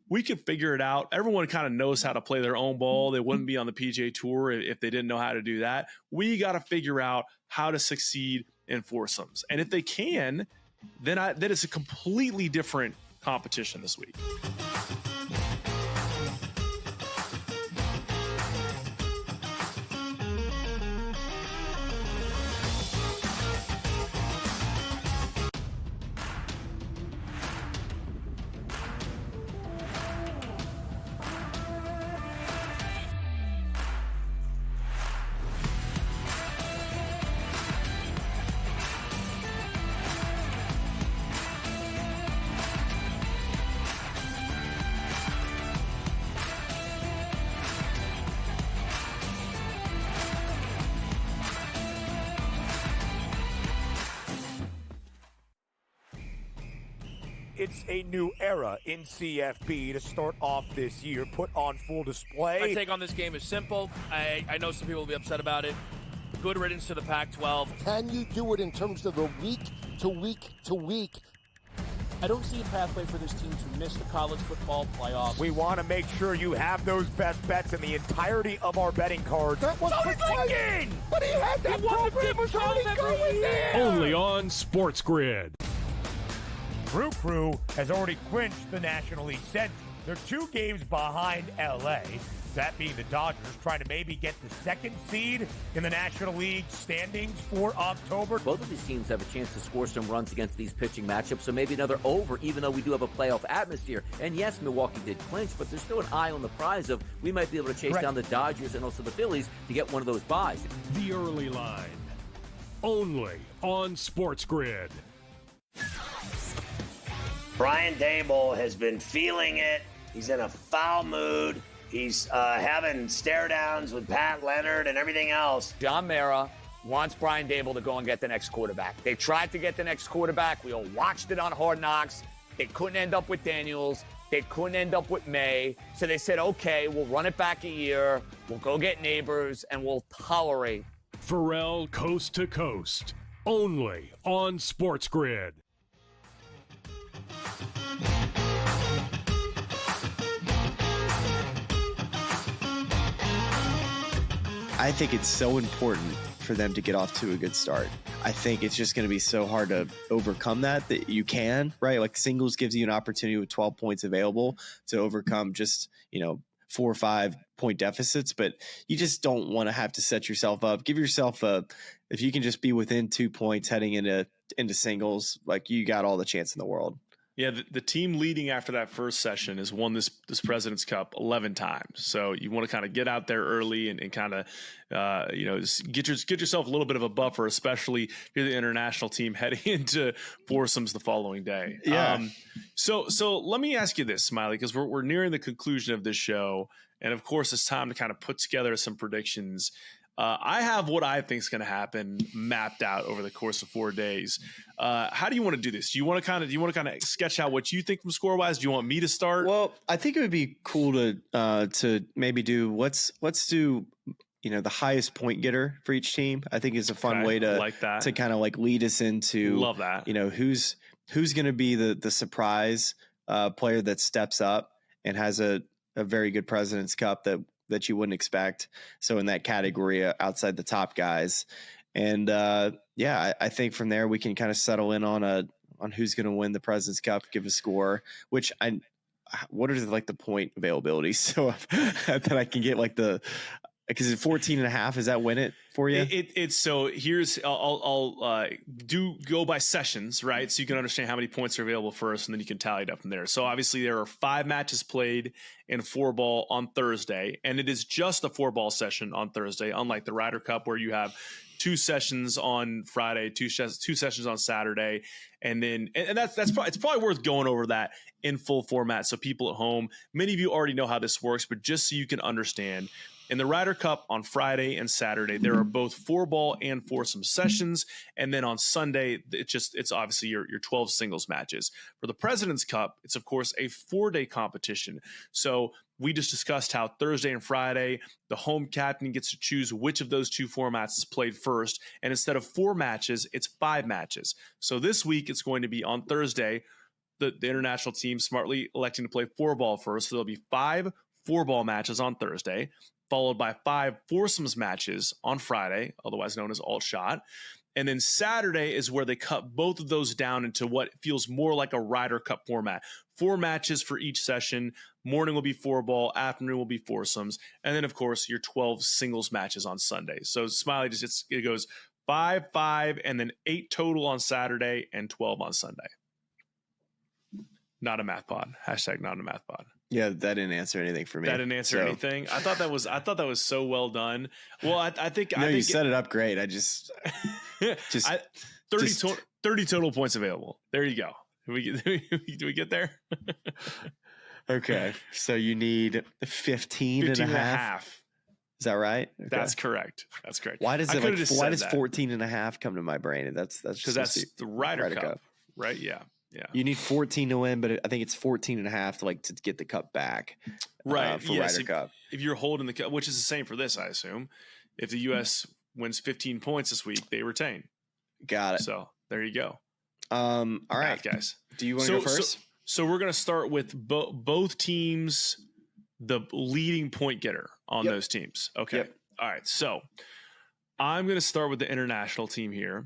we could figure it out. Everyone kind of knows how to play their own ball. They wouldn't be on the PGA Tour if they didn't know how to do that. We got to figure out how to succeed in foursomes. And if they can, then it's a completely different competition this week. It's a new era in CFB to start off this year, put on full display. My take on this game is simple. I know some people will be upset about it. Good riddance to the Pac-12. Can you do it in terms of the week to week to week? I don't see a pathway for this team to miss the college football playoffs. We want to make sure you have those best bets in the entirety of our betting cards. That was Lincoln! But he had that program was already going there! Only on SportsGrid. Crew has already clinched the National League Central. They're 2 games behind LA. That being the Dodgers trying to maybe get the 2nd seed in the National League standings for October. Both of these teams have a chance to score some runs against these pitching matchups, so maybe another over, even though we do have a playoff atmosphere. And yes, Milwaukee did clinch, but there's still an eye on the prize of we might be able to chase down the Dodgers and also the Phillies to get one of those buys. The early line, only on SportsGrid. Brian Dable has been feeling it. He's in a foul mood. He's having stare downs with Pat Leonard and everything else. John Mara wants Brian Dable to go and get the next quarterback. They tried to get the next quarterback. We all watched it on Hard Knocks. They couldn't end up with Daniels. They couldn't end up with May. So they said, okay, we'll run it back a year. We'll go get Neighbors, and we'll tolerate. Pharrell Coast to Coast, only on SportsGrid. I think it's so important for them to get off to a good start. I think it's just going to be so hard to overcome that you can, right? Like singles gives you an opportunity with 12 points available to overcome just, 4 or 5 point deficits, but you just don't want to have to set yourself up. Give yourself if you can just be within 2 points heading into singles, like you got all the chance in the world. Yeah, the team leading after that first session has won this President's Cup 11 times. So you want to kind of get out there early and kind of, get yourself a little bit of a buffer, especially if you're the international team heading into foursomes the following day. Yeah. So let me ask you this, Smylie, because we're nearing the conclusion of this show. And of course, it's time to kind of put together some predictions. I have what I think is going to happen mapped out over the course of 4 days. How do you want to do this? Do you want to kind of sketch out what you think from score wise? Do you want me to start? Well, I think it would be cool to maybe do let's do the highest point getter for each team. I think is a fun way to like that. To kind of like lead us into love that. Who's going to be the surprise player that steps up and has a very good President's Cup that you wouldn't expect. So in that category outside the top guys. And I think from there we can kind of settle in on who's going to win the President's Cup, give a score, what are like the point availability? So that I can get like because it's 14.5. Does that win it for you? It's so here's I'll do go by sessions, right? So you can understand how many points are available first, and then you can tally it up from there. So obviously there are 5 matches played in 4-ball on Thursday, and it is just a 4-ball session on Thursday, unlike the Ryder Cup where you have 2 sessions on Friday, 2 sessions on Saturday, and then it's probably worth going over that in full format. So people at home, many of you already know how this works, but just so you can understand. In the Ryder Cup on Friday and Saturday, there are both 4-ball and foursome sessions. And then on Sunday, it's obviously your 12 singles matches. For the President's Cup, it's of course a 4-day competition. So we just discussed how Thursday and Friday, the home captain gets to choose which of those 2 formats is played first. And instead of 4 matches, it's 5 matches. So this week, it's going to be on Thursday, the international team smartly electing to play 4-ball first. So there'll be 5 4-ball matches on Thursday, followed by 5 foursomes matches on Friday, otherwise known as alt shot. And then Saturday is where they cut both of those down into what feels more like a Ryder Cup format. 4 matches for each session. Morning will be 4-ball, afternoon will be foursomes, and then of course your 12 singles matches on Sunday. So Smylie it goes 5, 5, and then 8 total on Saturday and 12 on Sunday. Not a math pod. Hashtag not a math pod. Yeah, that didn't answer anything for me. That didn't answer anything. I thought that was so well done. Well, I think you set it up great. I just 30 total points available. There you go. Do we get there? Okay. So you need 15 and a half. Is that right? Okay. That's correct. Why does 14 and a half come to my brain? That's because that's the Ryder Cup, right? Yeah. You need 14 to win, but I think it's 14 and a half to get the cup back. Right. For Ryder Cup. If you're holding the cup, which is the same for this, I assume. If the U.S. wins 15 points this week, they retain. Got it. So there you go. All right, guys. Do you want to go first? So we're going to start with both teams, the leading point getter on those teams. Okay. Yep. All right. So I'm going to start with the international team here.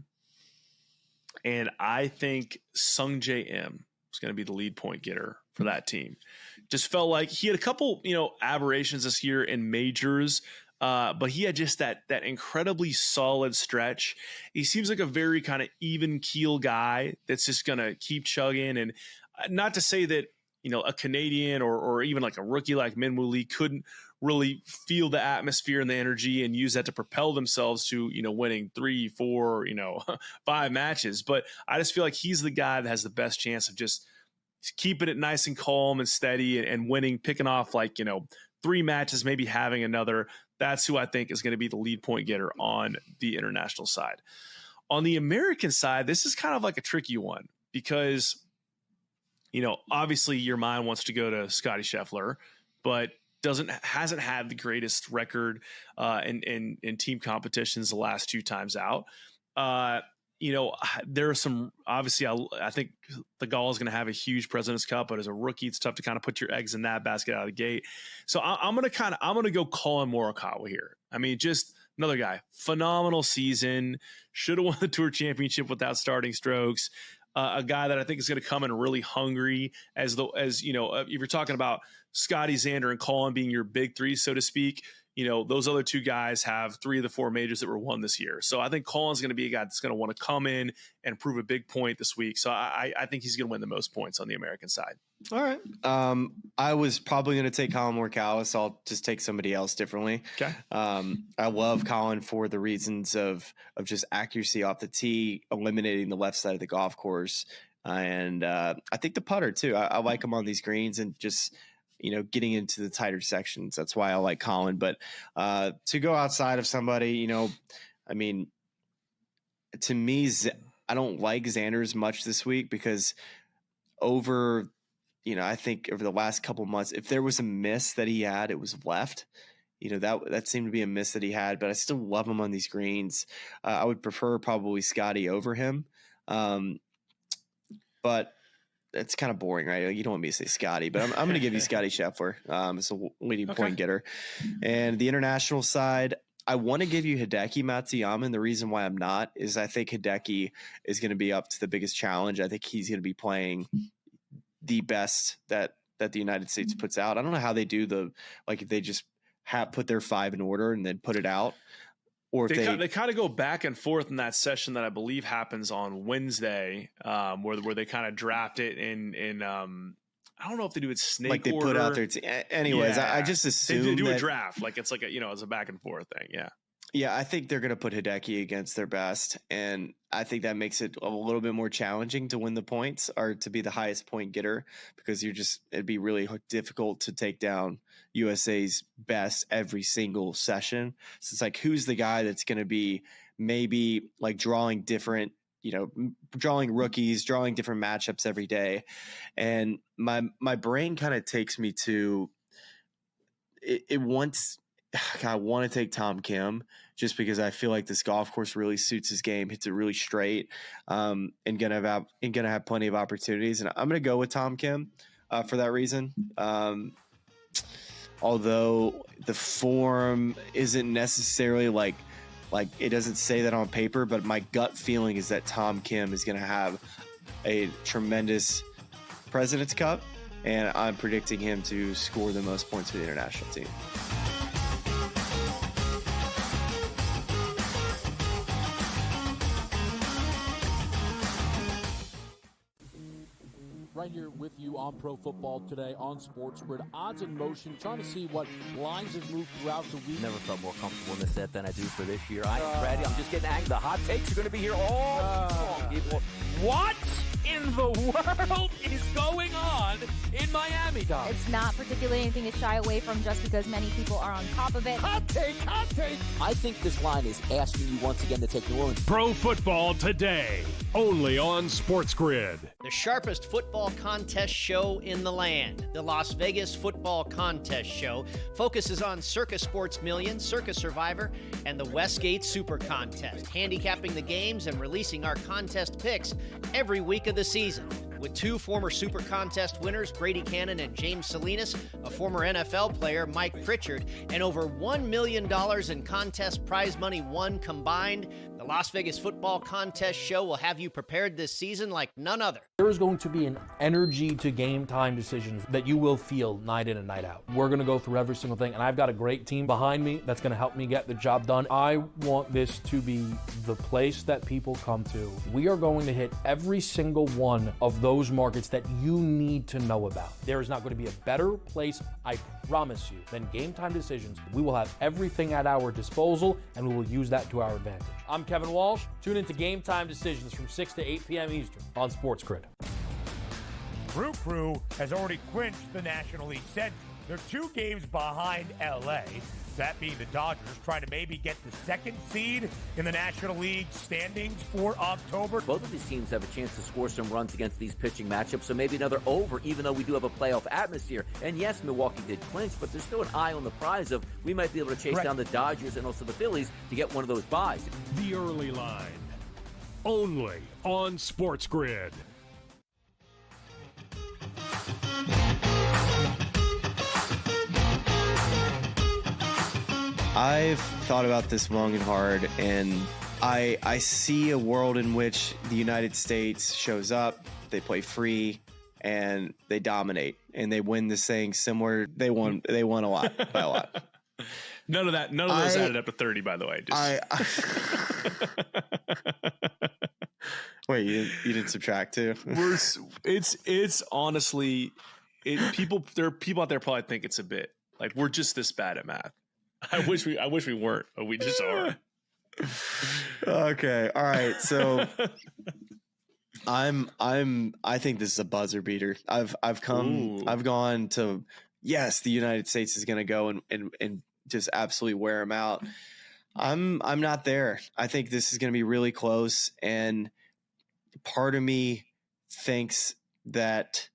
And I think Sung J M is going to be the lead point getter for that team. Just felt like he had a couple, aberrations this year in majors, but he had just that incredibly solid stretch. He seems like a very kind of even keel guy that's just going to keep chugging. And not to say that, a Canadian or even like a rookie like Minwoo Lee couldn't really feel the atmosphere and the energy and use that to propel themselves to, winning 3, 4, 5 matches. But I just feel like he's the guy that has the best chance of just keeping it nice and calm and steady and winning, picking off 3 matches, maybe having another. That's who I think is going to be the lead point getter on the international side. On the American side, this is kind of like a tricky one because, obviously your mind wants to go to Scottie Scheffler, but hasn't had the greatest record in team competitions the last 2 times out. There are some, obviously I think the Gall is going to have a huge President's Cup, but as a rookie, it's tough to kind of put your eggs in that basket out of the gate. So I'm going to go Colin Morikawa here. I mean, just another guy, phenomenal season, should have won the Tour Championship without starting strokes. A guy that I think is going to come in really hungry if you're talking about Scotty, Xander, and Colin being your big 3, so to speak. Those other 2 guys have 3 of the 4 majors that were won this year. So I think Colin's going to be a guy that's going to want to come in and prove a big point this week. So I think he's going to win the most points on the American side. All right. I was probably going to take Colin Morikawa, so I'll just take somebody else differently. Okay. I love Colin for the reasons of just accuracy off the tee, eliminating the left side of the golf course. And I think the putter too. I like him on these greens and just – getting into the tighter sections. That's why I like Colin. But to go outside of somebody, I mean, to me, I don't like Xander's much this week because I think over the last couple months, if there was a miss that he had, it was left. That seemed to be a miss that he had, but I still love him on these greens. I would prefer probably Scotty over him. But it's kind of boring, right? You don't want me to say Scotty, but I'm going to give you Scotty Scheffler as a leading point getter. And the international side, I want to give you Hideki Matsuyama. And the reason why I'm not is I think Hideki is going to be up to the biggest challenge. I think he's going to be playing the best that the United States puts out. I don't know how they do if they just put their 5 in order and then put it out. Or if they kind of go back and forth in that session that I believe happens on Wednesday, where they kind of draft it in I don't know if they do it snake like they order. Put out their anyways. Yeah. I just assume they do a draft it's like it's a back and forth thing. Yeah, I think they're going to put Hideki against their best, and I think that makes it a little bit more challenging to win the points or to be the highest point getter because it'd be really difficult to take down USA's best every single session. So it's like, who's the guy that's going to be maybe like drawing different, drawing rookies, drawing different matchups every day. And my brain kind of takes me to I want to take Tom Kim just because I feel like this golf course really suits his game, hits it really straight, and gonna have plenty of opportunities. And I'm gonna go with Tom Kim for that reason. Although the form isn't necessarily like Like, it doesn't say that on paper, but my gut feeling is that Tom Kim is going to have a tremendous President's Cup, and I'm predicting him to score the most points for the international team. Right here with you on Pro Football Today on SportsGrid. Odds in motion, trying to see what lines have moved throughout the week. Never felt more comfortable in this set than I do for this year. I am ready. I'm just getting angry. The hot takes are going to be here all long, people. What in the world is going on in Miami, Dom? It's not particularly anything to shy away from just because many people are on top of it. Hot take, hot take. I think this line is asking you once again to take New Orleans. Pro Football Today, only on SportsGrid. The sharpest football contest show in the land, the Las Vegas Football Contest Show, focuses on Circa Sports Million, Circa Survivor, and the Westgate Super Contest, handicapping the games and releasing our contest picks every week of the season. With two former Super Contest winners, Brady Cannon and James Salinas, a former NFL player, Mike Pritchard, and over $1 million in contest prize money won combined, the Las Vegas Football Contest Show will have you prepared this season like none other. There is going to be an energy to game time decisions that you will feel night in and night out. We're going to go through every single thing, and I've got a great team behind me that's going to help me get the job done. I want this to be the place that people come to. We are going to hit every single one of those markets that you need to know about. There is not going to be a better place, I promise you, than Game Time Decisions. We will have everything at our disposal, and we will use that to our advantage. I'm Kevin Walsh. Tune into Game Time Decisions from 6 to 8 p.m. Eastern on SportsGrid. Crew has already clinched the National League Central. They're 2 games behind LA, that being the Dodgers, trying to maybe get the 2nd seed in the National League standings for October. Both of these teams have a chance to score some runs against these pitching matchups, so maybe another over, even though we do have a playoff atmosphere. And yes, Milwaukee did clinch, but there's still an eye on the prize of we might be able to chase down the Dodgers and also the Phillies to get one of those buys. The early line, only on SportsGrid. I've thought about this long and hard, and I see a world in which the United States shows up, they play free, and they dominate, and they win this thing similar. They won a lot, by a lot. None of those added up to 30, by the way. Wait, you didn't subtract too? It's honestly, there are people out there probably think it's a bit like we're just this bad at math. I wish we weren't, but we just are. Okay. All right. So I think this is a buzzer beater. I've gone to, yes, the United States is going to go and just absolutely wear them out. I'm not there. I think this is going to be really close. And part of me thinks that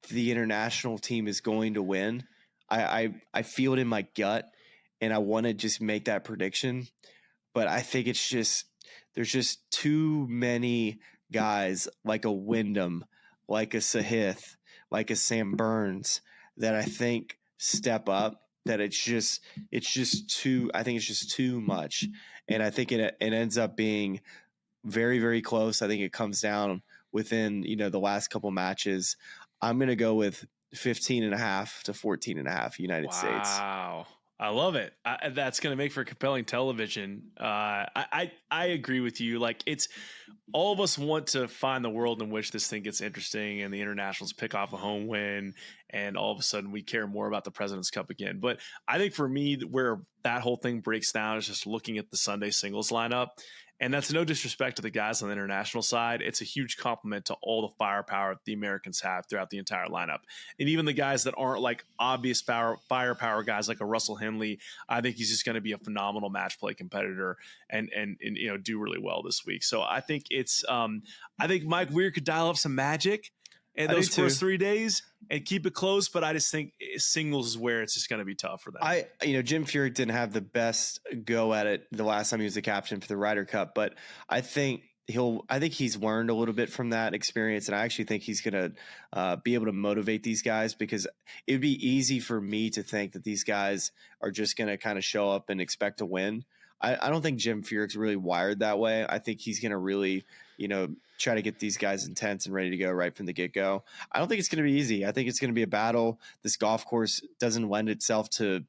the international team is going to win. I feel it in my gut. And I want to just make that prediction, but I think there's just too many guys like a Wyndham, like a Sahith, like a Sam Burns that I think step up. That it's just too. I think it's just too much, and I think it ends up being very, very close. I think it comes down within the last couple matches. I'm going to go with 15.5 to 14.5 United States. Wow. I love it. That's going to make for compelling television. I agree with you. Like, it's all of us want to find the world in which this thing gets interesting and the internationals pick off a home win, and all of a sudden we care more about the President's Cup again. But I think for me, where that whole thing breaks down is just looking at the Sunday singles lineup. And that's no disrespect to the guys on the international side. It's a huge compliment to all the firepower the Americans have throughout the entire lineup. And even the guys that aren't like obvious firepower guys like a Russell Henley, I think he's just going to be a phenomenal match play competitor and do really well this week. So I think I think Mike Weir could dial up some magic in those first 3 days and keep it close, but I just think singles is where it's just going to be tough for them. Jim Furyk didn't have the best go at it the last time he was the captain for the Ryder Cup, but I think he's learned a little bit from that experience, and I actually think he's going to be able to motivate these guys, because it would be easy for me to think that these guys are just going to kind of show up and expect to win. I don't think Jim Furyk's really wired that way. I think he's going to really, try to get these guys intense and ready to go right from the get-go. I don't think it's going to be easy. I think it's going to be a battle. This golf course doesn't lend itself to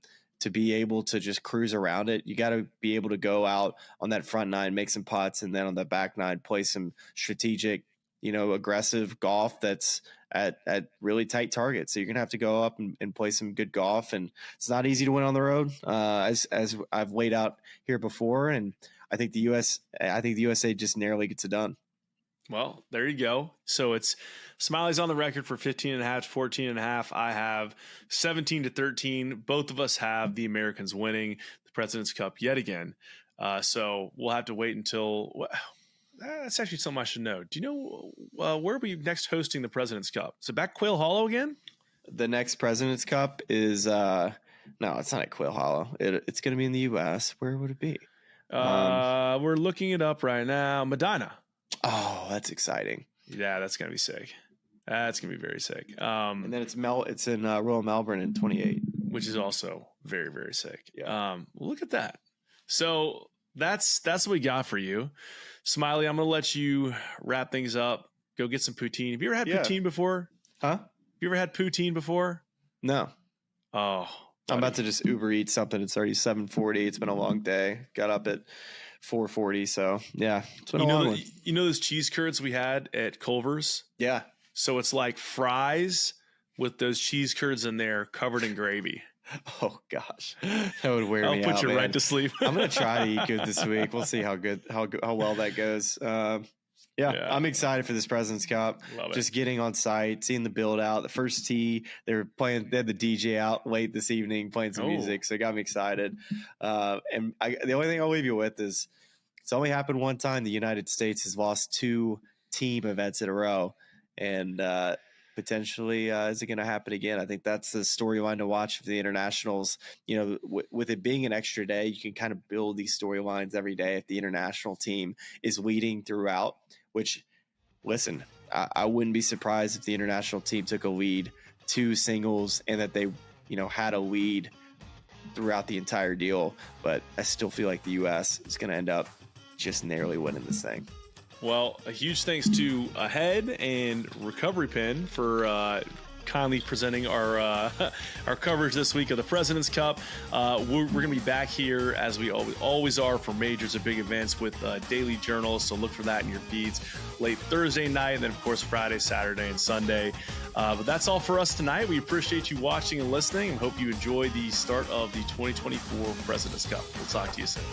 be able to just cruise around it. You got to be able to go out on that front nine, make some putts, and then on the back nine, play some strategic, aggressive golf that's at really tight targets. So you're going to have to go up and play some good golf. And it's not easy to win on the road, as I've laid out here before. And I think the USA just narrowly gets it done. Well, there you go. So it's Smylie's on the record for 15.5 to 14.5. I have 17-13. Both of us have the Americans winning the President's Cup yet again. So we'll have to wait until that's actually something I should know. Do you know where are we next hosting the President's Cup? Is it back Quail Hollow again? The next President's Cup is no, it's not at Quail Hollow. It's going to be in the U.S. Where would it be? We're looking it up right now. Medina. Oh, that's exciting. Yeah, that's going to be sick. That's going to be very sick. And then it's in Royal Melbourne in 28. Which is also very, very sick. Yeah. Look at that. So that's what we got for you. Smylie, I'm going to let you wrap things up. Go get some poutine. Have you ever had poutine before? Huh? Have you ever had poutine before? No. Oh, buddy. I'm about to just Uber eat something. It's already 7:40. It's been a long day. Got up at 4:40. So yeah, it's been a long one. You know those cheese curds we had at Culver's? Yeah. So it's like fries with those cheese curds in there covered in gravy. Oh gosh, that would wear me out. I'll put you right to sleep. I'm gonna try to eat good this week. We'll see how well that goes. Yeah, I'm excited for this President's Cup. Love it. Just getting on site, seeing the build out, the first tee. They had the DJ out late this evening playing some music, so it got me excited. And the only thing I'll leave you with is it's only happened one time. The United States has lost 2 team events in a row, and potentially is it going to happen again? I think that's the storyline to watch for the internationals. With it being an extra day, you can kind of build these storylines every day. If the international team is leading throughout, which, listen, I wouldn't be surprised if the international team took a lead 2 singles and that they, had a lead throughout the entire deal. But I still feel like the U.S. is going to end up just narrowly winning this thing. Well, a huge thanks to Ahead and Recovery Pen for kindly presenting our coverage this week of the President's Cup. We're going to be back here as we always are for majors or big events with daily journals. So look for that in your feeds late Thursday night, and then of course Friday, Saturday, and Sunday. But that's all for us tonight. We appreciate you watching and listening, and hope you enjoy the start of the 2024 President's Cup. We'll talk to you soon.